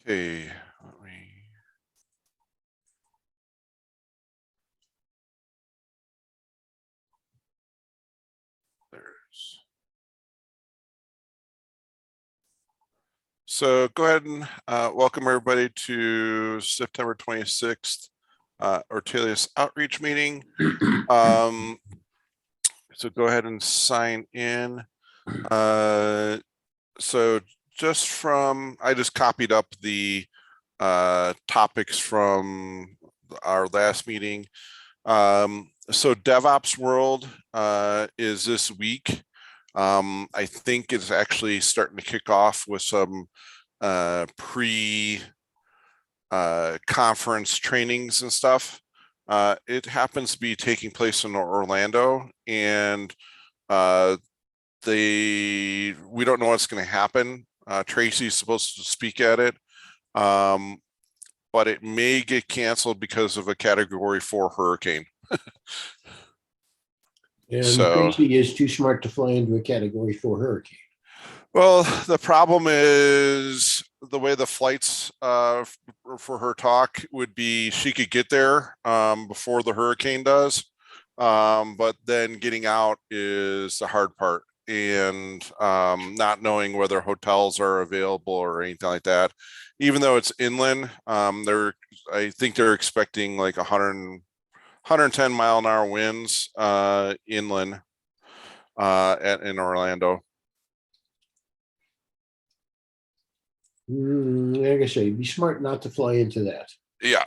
Okay, let me. There's. So go ahead and welcome everybody to September 26th Ortelius outreach meeting. So go ahead and sign in. So just from, I just copied up the topics from our last meeting. So DevOps World is this week. I think it's actually starting to kick off with some pre-conference trainings and stuff. It happens to be taking place in Orlando, and we don't know what's going to happen. Tracy's supposed to speak at it, but it may get canceled because of a Category 4 hurricane. And So, Tracy is too smart to fly into a Category 4 hurricane. well, the problem is the way the flights for her talk would be, she could get there before the hurricane does, but then getting out is the hard part, and not knowing whether hotels are available or anything like that. Even though it's inland, I think they're expecting like 110 mile an hour winds inland in Orlando. Like I say, be smart not to fly into that. Yeah.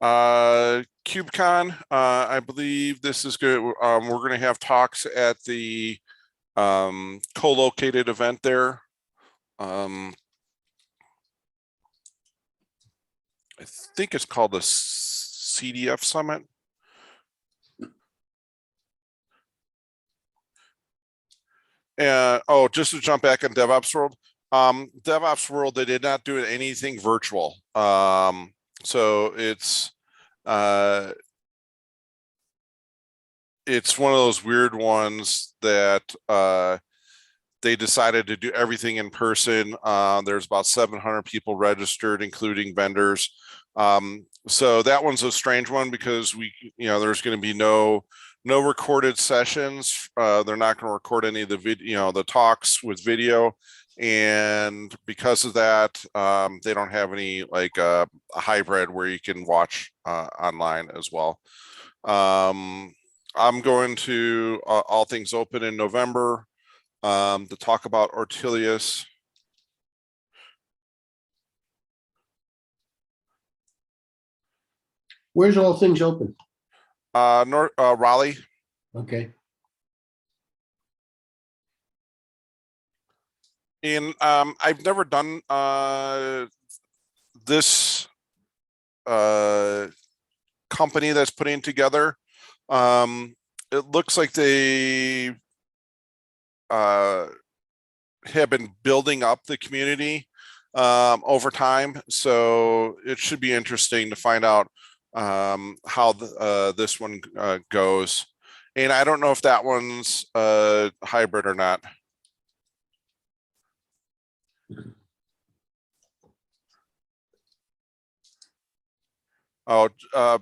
KubeCon, I believe this is good. We're going to have talks at the co-located event there. I think it's called the CDF Summit. Oh, just to jump back in DevOps World. DevOps World, they did not do anything virtual. So it's one of those weird ones that they decided to do everything in person. There's about 700 people registered, including vendors. So that one's a strange one because there's going to be no recorded sessions. They're not going to record any of the video, the talks with video. And because of that, they don't have any like a hybrid where you can watch online as well. I'm going to All Things Open in November to talk about Ortelius. Where's All Things Open? Raleigh. Okay. And I've never done this company that's putting together. It looks like they have been building up the community over time, so it should be interesting to find out how this one goes. And I don't know if that one's hybrid or not. Oh,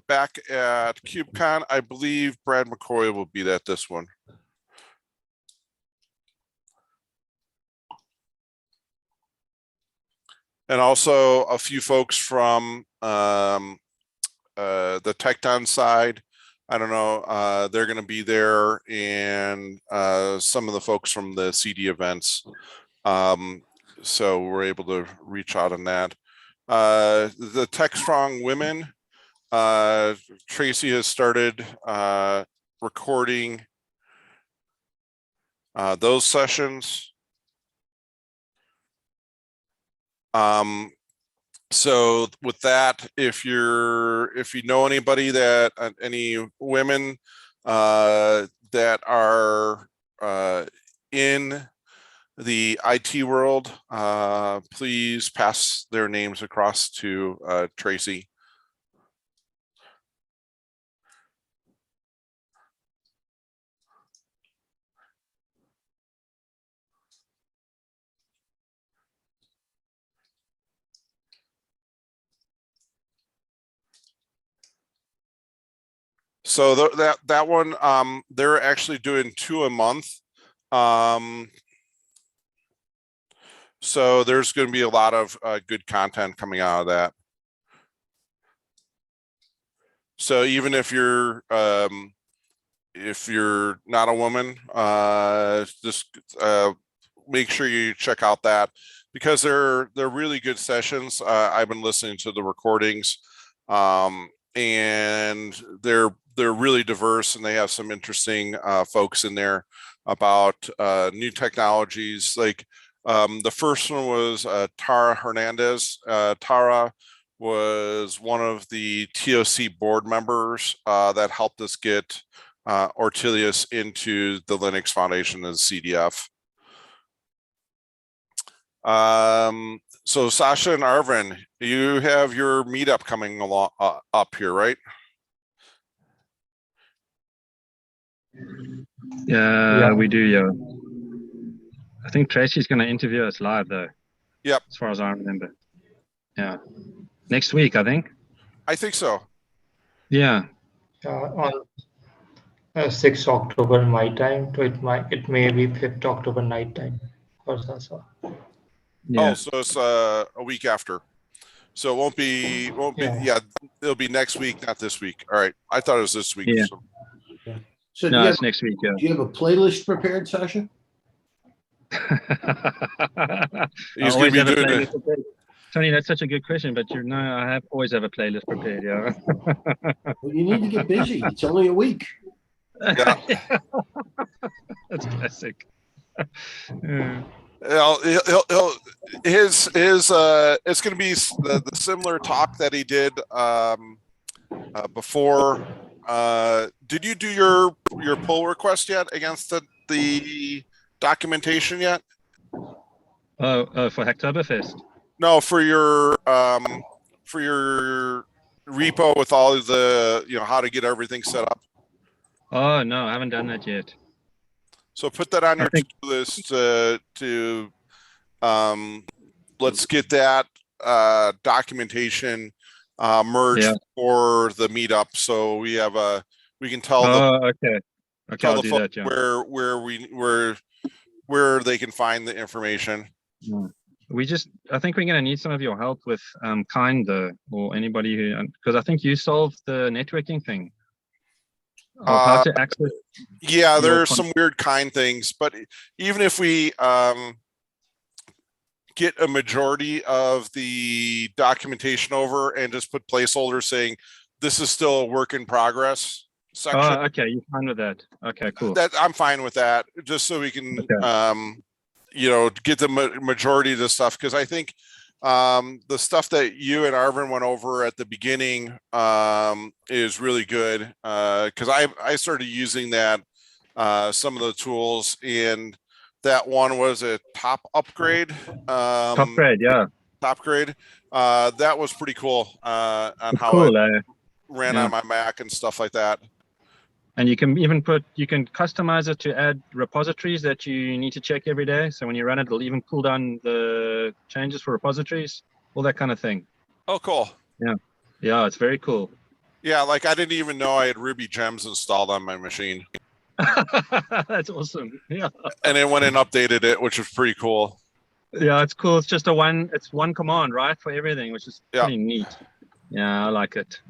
back at KubeCon, I believe Brad McCoy will be at this one. And also a few folks from the TechDon side. I don't know, they're going to be there, and some of the folks from the CD events. So we're able to reach out on that. The Tech Strong Women, Tracy has started recording those sessions. So with that, if you know anybody that any women that are in the IT world, please pass their names across to Tracy. So that one, they're actually doing 2 a month. So there's going to be a lot of good content coming out of that. So even if you're not a woman, just make sure you check out that, because they're really good sessions. I've been listening to the recordings, and they're really diverse, and they have some interesting folks in there about new technologies. Like the first one was Tara Hernandez. Tara was one of the TOC board members that helped us get Ortelius into the Linux Foundation as CDF. So Sasha and Arvin, you have your meetup coming along up here, right? Yeah, we do. Yeah, I think Tracy's going to interview us live, though. Yep. As far as I remember. Yeah, next week, I think. I think so. Yeah. On 6th October my time, so it may be 5th October night time for Sasa. Yeah. Oh, so it's a week after. So it won't be it'll be next week, not this week. All right. I thought it was this week. Yeah. So. Yeah. So no, it's next week. Yeah. Do you have a playlist prepared, Sasha? He's going to be doing it. Tony, that's such a good question, but I always have a playlist prepared. Yeah. Well, you need to get busy. It's only a week. Yeah. That's classic. Yeah. His it's going to be the similar talk that he did before. Did you do your pull request yet against the documentation yet? Oh, for Hacktoberfest. No, for your repo with all of the how to get everything set up. Oh no, I haven't done that yet. So put that on your to-do list to let's get that documentation merged for the meetup, so we can tell okay, tell I'll the do folks that, where they can find the information. Yeah. I think we're going to need some of your help with Kinder, or anybody who, because I think you solved the networking thing. How to access. Yeah, there's some weird kind things, but even if we get a majority of the documentation over and just put placeholders saying this is still a work in progress section. Oh, okay, you're fine with that. Okay, cool. That I'm fine with that, just so we can get the majority of the stuff, because I think the stuff that you and Arvin went over at the beginning is really good, because I started using that some of the tools, and that one was a top upgrade. Top grade, yeah. Top grade. That was pretty cool on how cool, it ran on my Mac and stuff like that. And you can even customize it to add repositories that you need to check every day. So when you run it, it'll even pull down the changes for repositories, all that kind of thing. Oh, cool. Yeah. Yeah, it's very cool. Yeah, like I didn't even know I had Ruby gems installed on my machine. That's awesome. Yeah. And it went and updated it, which was pretty cool. Yeah, it's cool. It's just it's one command, right, for everything, which is pretty neat. Yeah, I like it.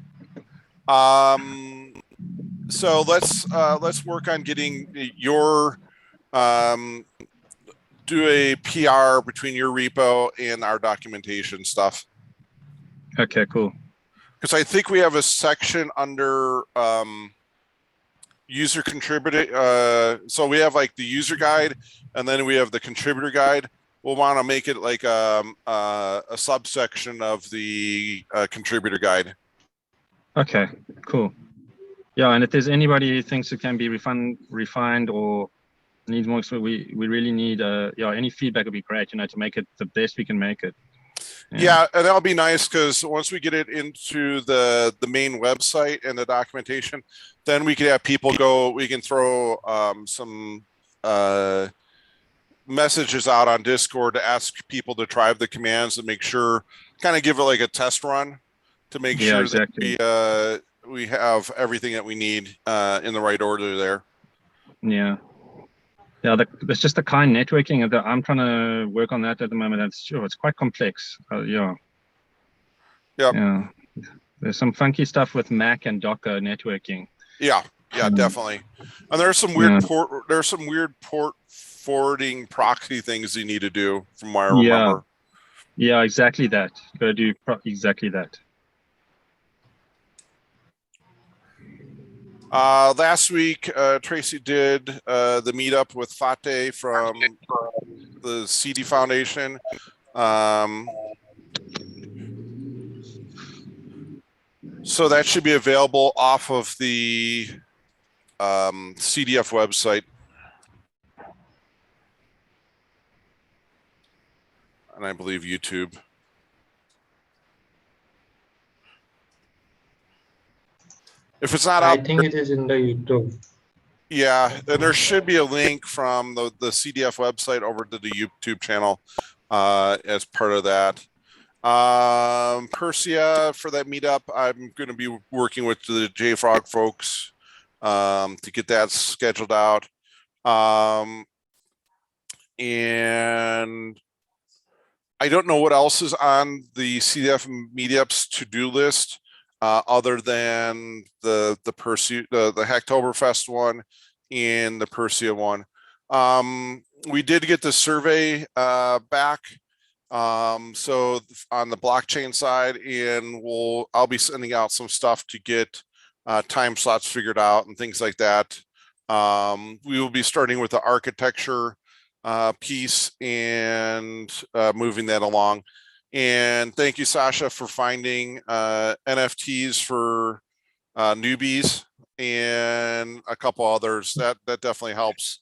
So let's work on getting your do a PR between your repo and our documentation stuff. Okay, cool. Because I think we have a section under user contributor. So we have like the user guide, and then we have the contributor guide. We'll want to make it like a subsection of the contributor guide. Okay, cool. Yeah, and if there's anybody who thinks it can be refined or needs more, so we really need any feedback would be great, to make it the best we can make it. Yeah, and that'll be nice, because once we get it into the main website and the documentation, then we can have people go. We can throw some messages out on Discord to ask people to try the commands and make sure, kind of give it like a test run to make sure exactly. that we have everything that we need in the right order there. Yeah. Yeah, it's just the kind networking that I'm trying to work on that at the moment. It's quite complex. Yeah. Yep. Yeah. There's some funky stuff with Mac and Docker networking. Yeah, definitely. And there's some weird port forwarding proxy things you need to do from what I remember. Yeah, exactly that. You gotta do exactly that. Last week, Tracy did the meetup with Fate from the CD Foundation. So that should be available off of the CDF website. And I believe YouTube. If it's not I out, think it is in the YouTube. yeah, and there should be a link from the CDF website over to the YouTube channel as part of that. Persia, for that meetup, I'm going to be working with the JFrog folks to get that scheduled out. And I don't know what else is on the CDF meetups to-do list other than the Hacktoberfest one and the Persia one. We did get the survey back. So on the blockchain side, and I'll be sending out some stuff to get time slots figured out and things like that. We will be starting with the architecture piece and moving that along. And thank you, Sasha, for finding NFTs for newbies and a couple others. That definitely helps.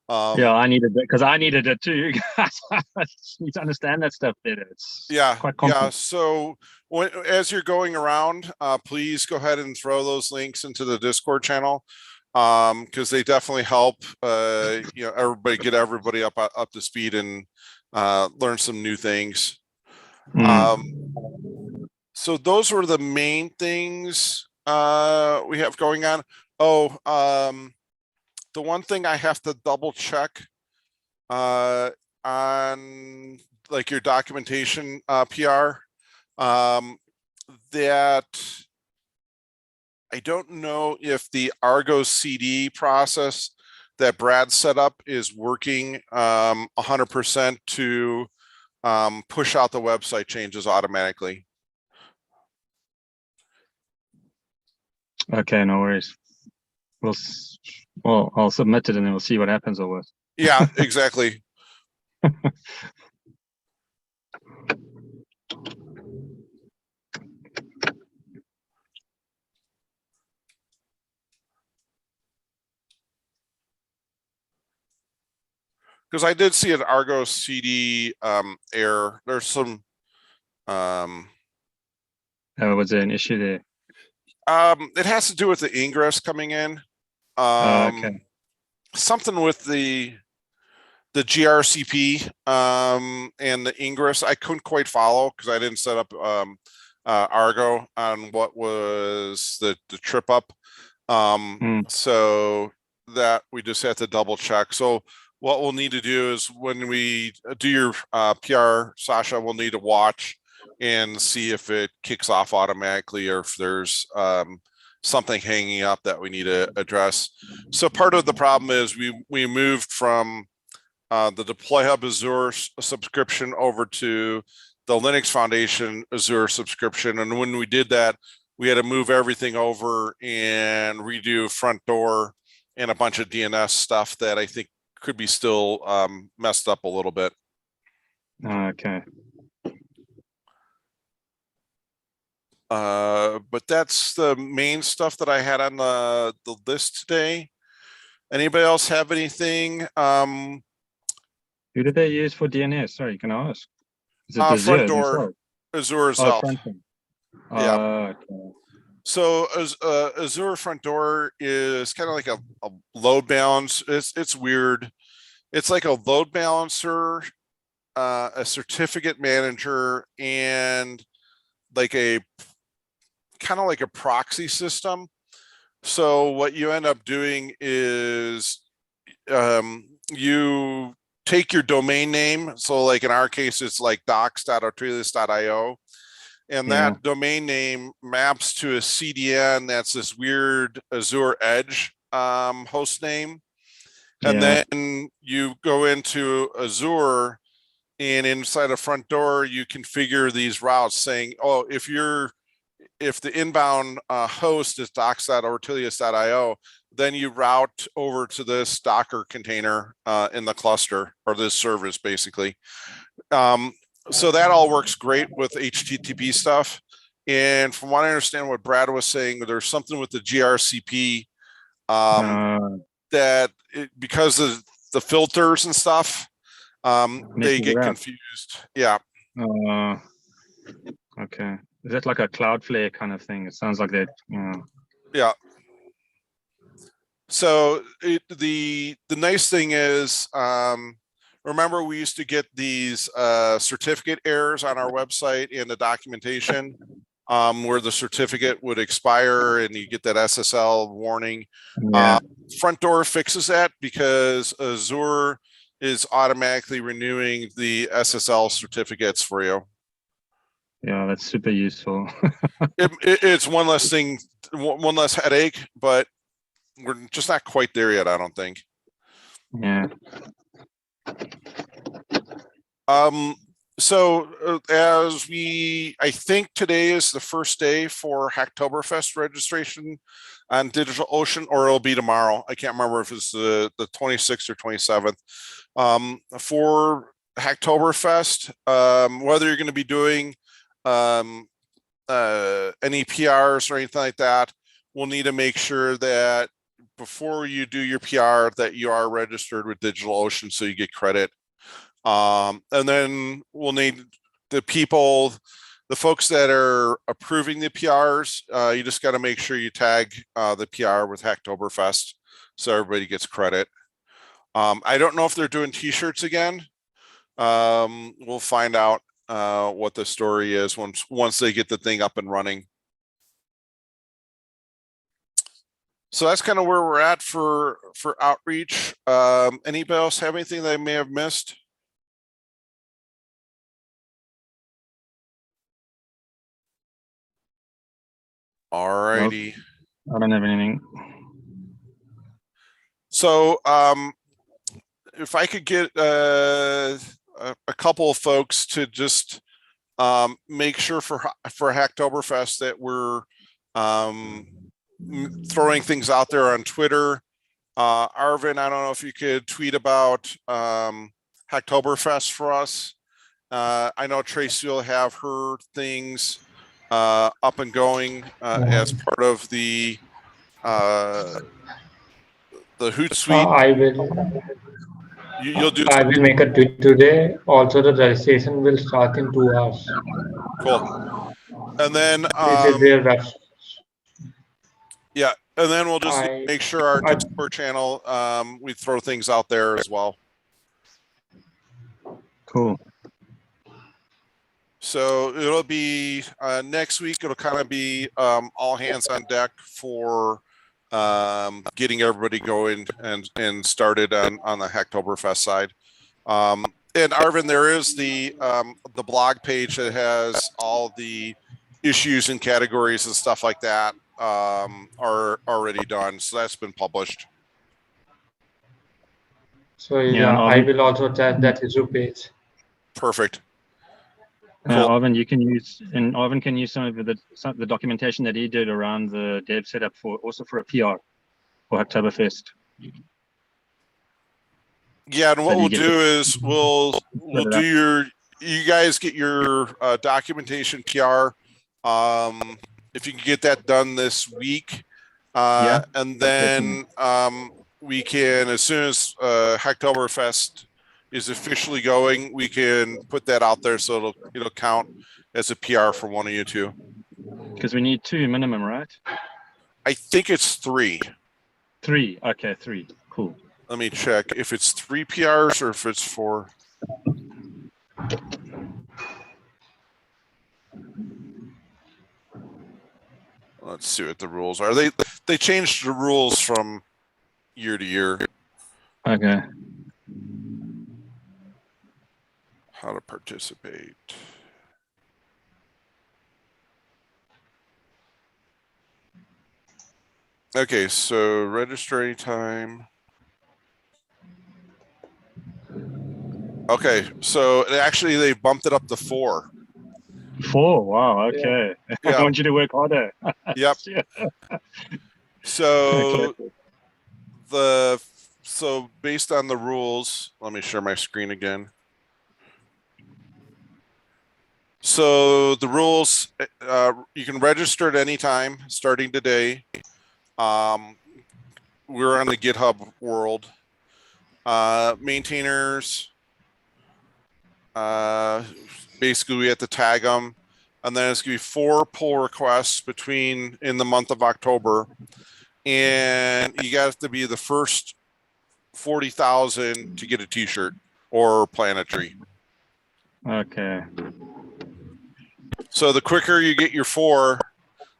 Yeah, I needed it because I needed it too. You guys need to understand that stuff better. It's quite complex. Yeah. So as you're going around, please go ahead and throw those links into the Discord channel because they definitely help. Everybody get everybody up to speed and learn some new things. So those were the main things we have going on. The one thing I have to double check on like your documentation PR that I don't know if the Argo CD process that Brad set up is working 100% to push out the website changes automatically. Okay, no worries. I'll submit it and then we'll see what happens over. Yeah, exactly. Because I did see an Argo CD error. There's some was there an issue there? It has to do with the ingress coming in. Okay. Something with the GRCP and the ingress. I couldn't quite follow because I didn't set up Argo on what was the trip up. So that we just have to double check. So what we'll need to do is when we do your PR, Sasha, we'll need to watch and see if it kicks off automatically or if there's something hanging up that we need to address. So part of the problem is we moved from the Deploy Hub Azure subscription over to the Linux Foundation Azure subscription. And when we did that, we had to move everything over and redo front door and a bunch of DNS stuff that I think could be still messed up a little bit. Okay. But that's the main stuff that I had on the list today. Anybody else have anything? Who did they use for DNS? Sorry, can I ask? Is it Front door, Azure itself. Yeah. Okay. So Azure front door is kind of like a load balance. It's weird. It's like a load balancer, a certificate manager, and like a kind of like a proxy system. So what you end up doing is you take your domain name. So like in our case, it's like docs.ortelius.io. And Yeah. that domain name maps to a CDN that's this weird Azure Edge host name. And Yeah. then you go into Azure, and inside a front door, you configure these routes saying, oh, if the inbound host is docs.ortelius.io, then you route over to this Docker container in the cluster, or this service basically. So that all works great with HTTP stuff. And from what I understand, what Brad was saying, there's something with the GRCP that because of the filters and stuff, they get confused. Yeah. Okay. Is that like a Cloudflare kind of thing? It sounds like that. Yeah. So the nice thing is, remember we used to get these certificate errors on our website in the documentation, where the certificate would expire and you get that SSL warning. Yeah. Front door fixes that because Azure is automatically renewing the SSL certificates for you. Yeah, that's super useful. It's one less thing, one less headache, but we're just not quite there yet, I don't think. Yeah. So I think today is the first day for Hacktoberfest registration on DigitalOcean, or it'll be tomorrow. I can't remember if it's the 26th or 27th. For Hacktoberfest, whether you're going to be doing any PRs or anything like that, we'll need to make sure that before you do your PR that you are registered with DigitalOcean so you get credit. And then we'll need the folks that are approving the PRs. You just got to make sure you tag the PR with Hacktoberfest so everybody gets credit. I don't know if they're doing t-shirts again. We'll find out what the story is once they get the thing up and running. So that's kind of where we're at for outreach. Anybody else have anything that I may have missed? All righty. I don't have anything. So if I could get a couple of folks to just make sure for Hacktoberfest that we're throwing things out there on Twitter. Arvin, I don't know if you could tweet about Hacktoberfest for us. I know Tracy will have her things up and going as part of the Hootsuite. I will. You'll do. I will make a tweet today. Also, the registration will start in 2 hours. Cool. And then This is their website. Yeah, and then we'll just make sure our Discord channel, we throw things out there as well. Cool. So it'll be next week. It'll kind of be all hands on deck for getting everybody going and started on the Hacktoberfest side. And Arvin, there is the blog page that has all the issues and categories and stuff like that are already done. So that's been published. So yeah, I will also tag that issue page. Perfect. Cool. Arvin, you can use, and Arvin can use some of the documentation that he did around the dev setup for a PR for Hacktoberfest. Yeah, and what we'll do is we'll do you guys get your documentation PR. If you can get that done this week, and then we can, as soon as Hacktoberfest is officially going, we can put that out there so it'll count as a PR for one of you two. Because we need 2 minimum, right? I think it's 3. 3. Okay, 3. Cool. Let me check if it's 3 PRs or if it's 4. Let's see what the rules are. They changed the rules from year to year. Okay. How to participate. Okay, so register anytime. Okay, so actually they bumped it up to 4. 4. Wow. Okay. I Yeah. want you to work harder. Yep. Yeah. So Okay. so based on the rules, let me share my screen again. So the rules, you can register at any time starting today. We're on the GitHub world. Maintainers, basically we have to tag them, and then it's gonna be 4 pull requests in the month of October, and you got to be the first 40,000 to get a t-shirt or plant a tree. Okay. So the quicker you get your 4,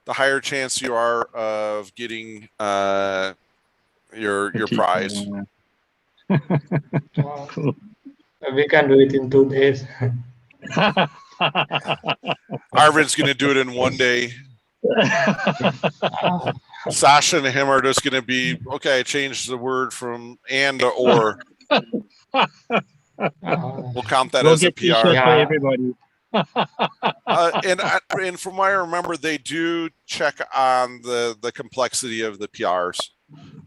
the higher chance you are of getting your prize. Cool. We can do it in 2 days. Arvin's gonna do it in 1 day. Sasha and him are just gonna be okay. Change the word from and to or. We'll count that We'll as a get PR. t-shirts for Yeah. everybody. And from what I remember, they do check on the complexity of the PRs.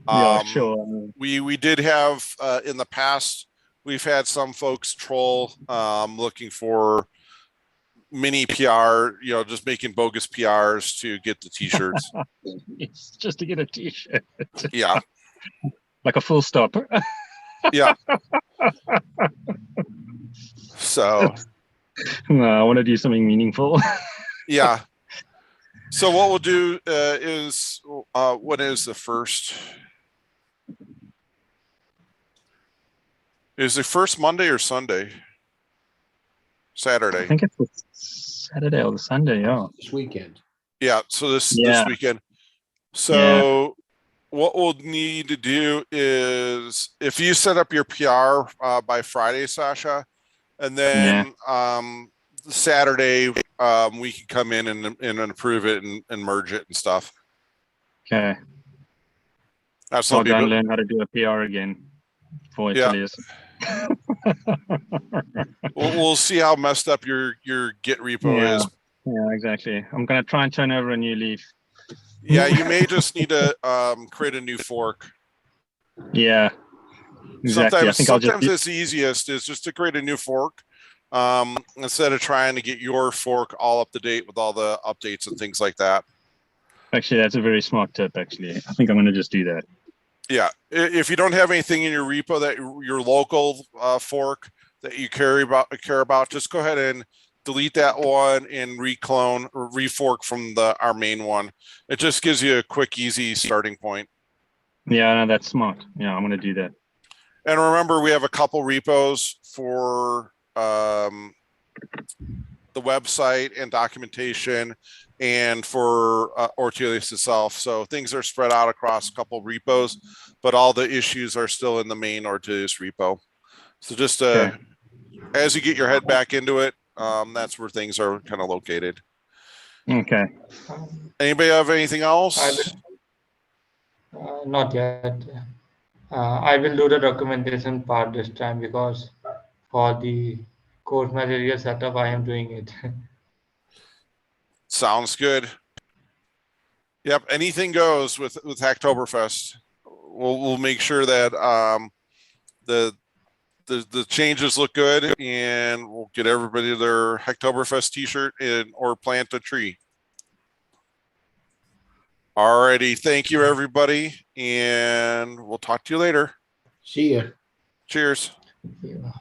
Yeah, sure. We did have in the past, we've had some folks troll looking for mini PR, just making bogus PRs to get the t-shirts. It's just to get a t-shirt. Yeah. Like a full stop. Yeah. So No, I want to do something meaningful. yeah. So what we'll do is when is the first? Is the first Monday or Sunday? Saturday. I think it's the Saturday or the Sunday, yeah. This weekend. Yeah, so this Yeah. weekend. So what we'll need to do is if you set up your PR by Friday, Sasha, and then Saturday we can come in and approve it and merge it and stuff. Okay. That's I'll go and learn how to do a PR again for Yeah. Ortelius. We'll see how messed up your Git repo is. Yeah, exactly. I'm gonna try and turn over a new leaf. Yeah, you may just need to create a new fork. Yeah. Exactly. I think Sometimes it's easiest is just to create a new fork instead of trying to get your fork all up to date with all the updates and things like that. Actually, that's a very smart tip. Actually, I think I'm going to just do that. Yeah, if you don't have anything in your repo that your local fork that you care about, just go ahead and delete that one and reclone or refork from our main one. It just gives you a quick, easy starting point. Yeah, no, that's smart. Yeah, I'm going to do that. And remember, we have a couple repos for the website and documentation and for Ortelius itself. So things are spread out across a couple repos, but all the issues are still in the main Ortelius repo. So just as you get your head back into it, that's where things are kind of located. Okay. Anybody have anything else? Not yet. I will do the documentation part this time because for the course material setup, I am doing it. Sounds good. Yep, anything goes with Hacktoberfest. We'll make sure that the changes look good, and we'll get everybody their Hacktoberfest t-shirt or plant a tree. Alrighty, thank you everybody, and we'll talk to you later. See ya. Cheers. Yeah.